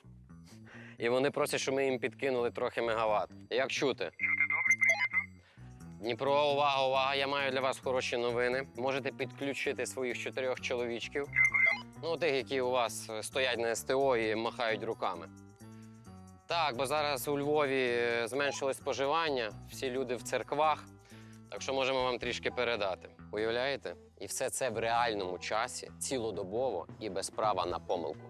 І вони просять, щоб ми їм підкинули трохи мегаватт. Як чути? Чути добре, прийнято. Дніпро, увага, увага, я маю для вас хороші новини. Можете підключити своїх 4 чоловічків. Дякую. Ну, тих, які у вас стоять на СТО і махають руками. Так, бо зараз у Львові зменшилось споживання, всі люди в церквах. Так що можемо вам трішки передати. Уявляєте? І все це в реальному часі, цілодобово і без права на помилку.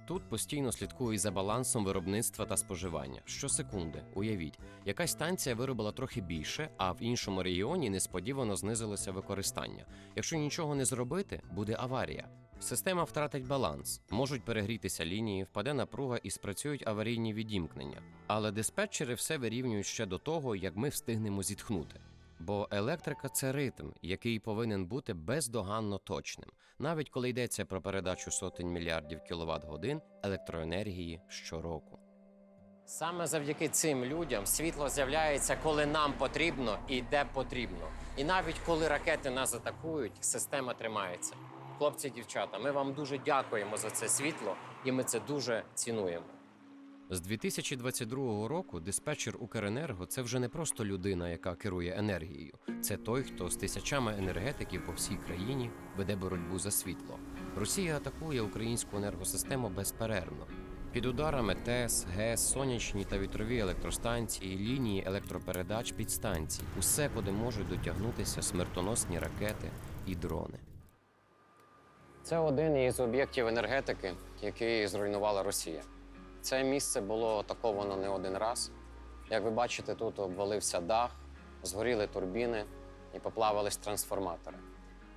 Тут постійно слідкують за балансом виробництва та споживання. Щосекунди, уявіть, якась станція виробила трохи більше, а в іншому регіоні несподівано знизилося використання. Якщо нічого не зробити, буде аварія. Система втратить баланс, можуть перегрітися лінії, впаде напруга і спрацюють аварійні відімкнення. Але диспетчери все вирівнюють ще до того, як ми встигнемо зітхнути. Бо електрика – це ритм, який повинен бути бездоганно точним, навіть коли йдеться про передачу сотень мільярдів кіловат-годин електроенергії щороку. Саме завдяки цим людям світло з'являється, коли нам потрібно і де потрібно. І навіть коли ракети нас атакують, система тримається. Хлопці і дівчата, ми вам дуже дякуємо за це світло, і ми це дуже цінуємо. З 2022 року диспетчер Укренерго – це вже не просто людина, яка керує енергією. Це той, хто з тисячами енергетиків по всій країні веде боротьбу за світло. Росія атакує українську енергосистему безперервно. Під ударами ТЕС, ГЕС, сонячні та вітрові електростанції, лінії електропередач, підстанцій. Усе, куди можуть дотягнутися смертоносні ракети і дрони. Це один із об'єктів енергетики, який зруйнувала Росія. Це місце було атаковано не один раз. Як ви бачите, тут обвалився дах, згоріли турбіни, і поплавились трансформатори.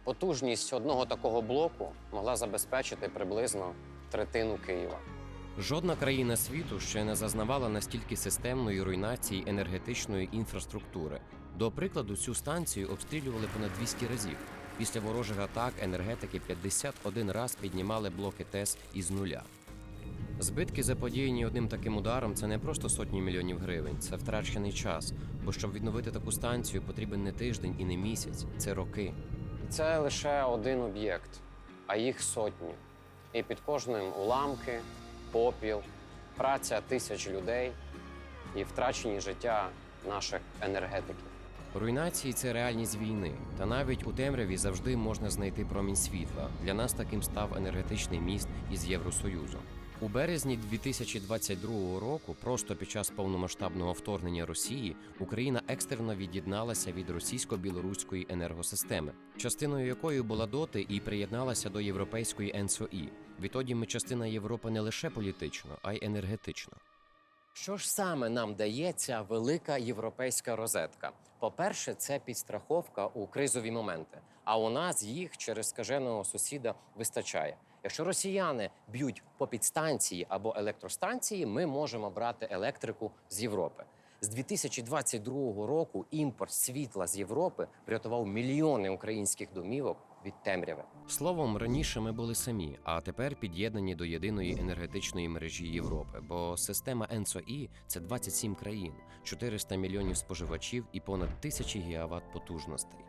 Потужність одного такого блоку могла забезпечити приблизно третину Києва. Жодна країна світу ще не зазнавала настільки системної руйнації енергетичної інфраструктури. До прикладу, цю станцію обстрілювали понад 200 разів. Після ворожих атак енергетики 51 раз піднімали блоки ТЕС із нуля. Збитки, заподіяні одним таким ударом, це не просто сотні мільйонів гривень, це втрачений час. Бо щоб відновити таку станцію, потрібен не тиждень і не місяць, це роки. І це лише один об'єкт, а їх сотні. І під кожним уламки, попіл, праця тисяч людей і втрачені життя наших енергетиків. Руйнації – це реальність війни. Та навіть у темряві завжди можна знайти промінь світла. Для нас таким став енергетичний міст із Євросоюзом. У березні 2022 року, просто під час повномасштабного вторгнення Росії, Україна екстрено від'єдналася від російсько-білоруської енергосистеми, частиною якої була доти і приєдналася до європейської ENTSO-E. Відтоді ми частина Європи не лише політично, а й енергетично. Що ж саме нам дає ця велика європейська розетка? По-перше, це підстраховка у кризові моменти. А у нас їх через скаженого сусіда вистачає. Якщо росіяни б'ють по підстанції або електростанції, ми можемо брати електрику з Європи. З 2022 року імпорт світла з Європи врятував мільйони українських домівок від темряви. Словом, раніше ми були самі, а тепер під'єднані до єдиної енергетичної мережі Європи, бо система ENTSO-E – це 27 країн, 400 мільйонів споживачів і понад 1000 гігават потужностей.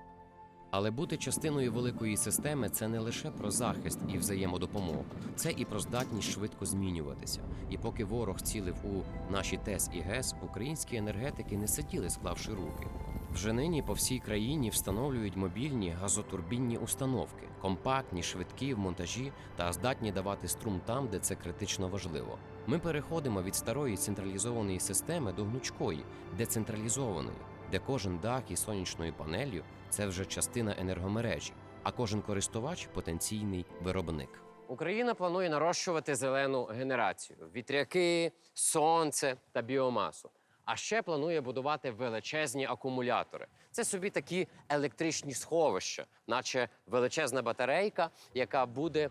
Але бути частиною великої системи – це не лише про захист і взаємодопомогу. Це і про здатність швидко змінюватися. І поки ворог цілив у наші ТЕС і ГЕС, українські енергетики не сиділи, склавши руки. Вже нині по всій країні встановлюють мобільні газотурбінні установки, компактні, швидкі в монтажі та здатні давати струм там, де це критично важливо. Ми переходимо від старої централізованої системи до гнучкої, децентралізованої, де кожен дах із сонячною панелью – це вже частина енергомережі, а кожен користувач – потенційний виробник. Україна планує нарощувати зелену генерацію – вітряки, сонце та біомасу. А ще планує будувати величезні акумулятори. Це собі такі електричні сховища, наче величезна батарейка, яка буде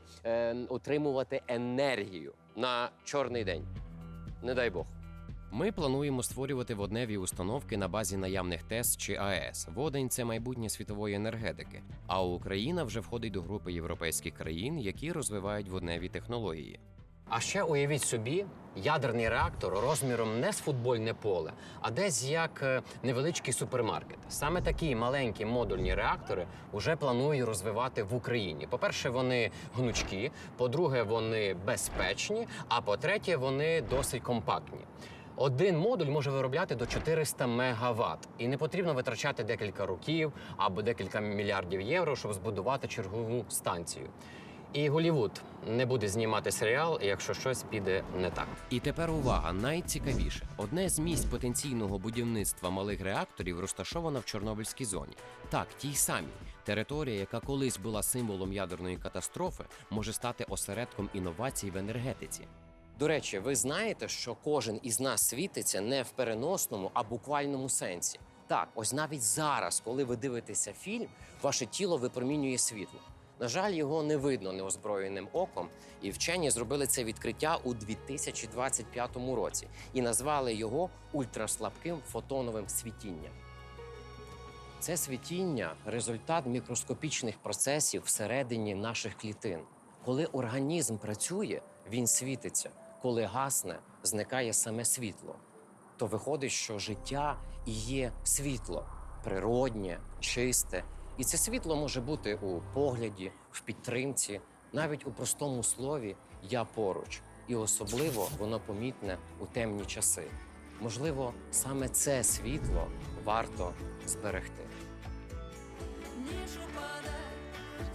утримувати енергію на чорний день. Не дай Бог. Ми плануємо створювати водневі установки на базі наявних ТЕС чи АЕС. Водень – це майбутнє світової енергетики. А Україна вже входить до групи європейських країн, які розвивають водневі технології. А ще уявіть собі ядерний реактор розміром не з футбольне поле, а десь як невеличкий супермаркет. Саме такі маленькі модульні реактори вже планують розвивати в Україні. По-перше, вони гнучкі, по-друге, вони безпечні, а по-третє, вони досить компактні. Один модуль може виробляти до 400 мегаватт. І не потрібно витрачати декілька років або декілька мільярдів євро, щоб збудувати чергову станцію. І Голлівуд не буде знімати серіал, якщо щось піде не так. І тепер увага, найцікавіше. Одне з місць потенційного будівництва малих реакторів розташовано в Чорнобильській зоні. Так, тій самій. Територія, яка колись була символом ядерної катастрофи, може стати осередком інновацій в енергетиці. До речі, ви знаєте, що кожен із нас світиться не в переносному, а буквальному сенсі. Так, ось навіть зараз, коли ви дивитеся фільм, ваше тіло випромінює світло. На жаль, його не видно неозброєним оком, і вчені зробили це відкриття у 2025 році і назвали його ультраслабким фотоновим світінням. Це світіння – результат мікроскопічних процесів всередині наших клітин. Коли організм працює, він світиться. Коли гасне, зникає саме світло. То виходить, що життя і є світло – природнє, чисте. І це світло може бути у погляді, в підтримці, навіть у простому слові «я поруч». І особливо воно помітне у темні часи. Можливо, саме це світло варто зберегти. Ніж упаде,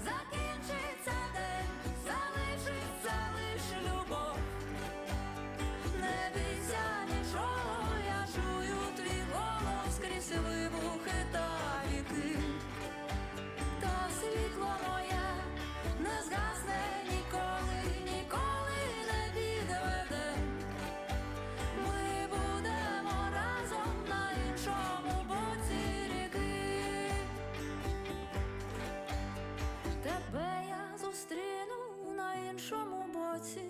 закінчиться день, залишиться лиш любов. Не бійся нічого, я чую твій голос крізь вибухи та віки. Та світло моє не згасне ніколи, ніколи не підведе. Ми будемо разом на іншому боці ріки. тебе я зустріну на іншому боці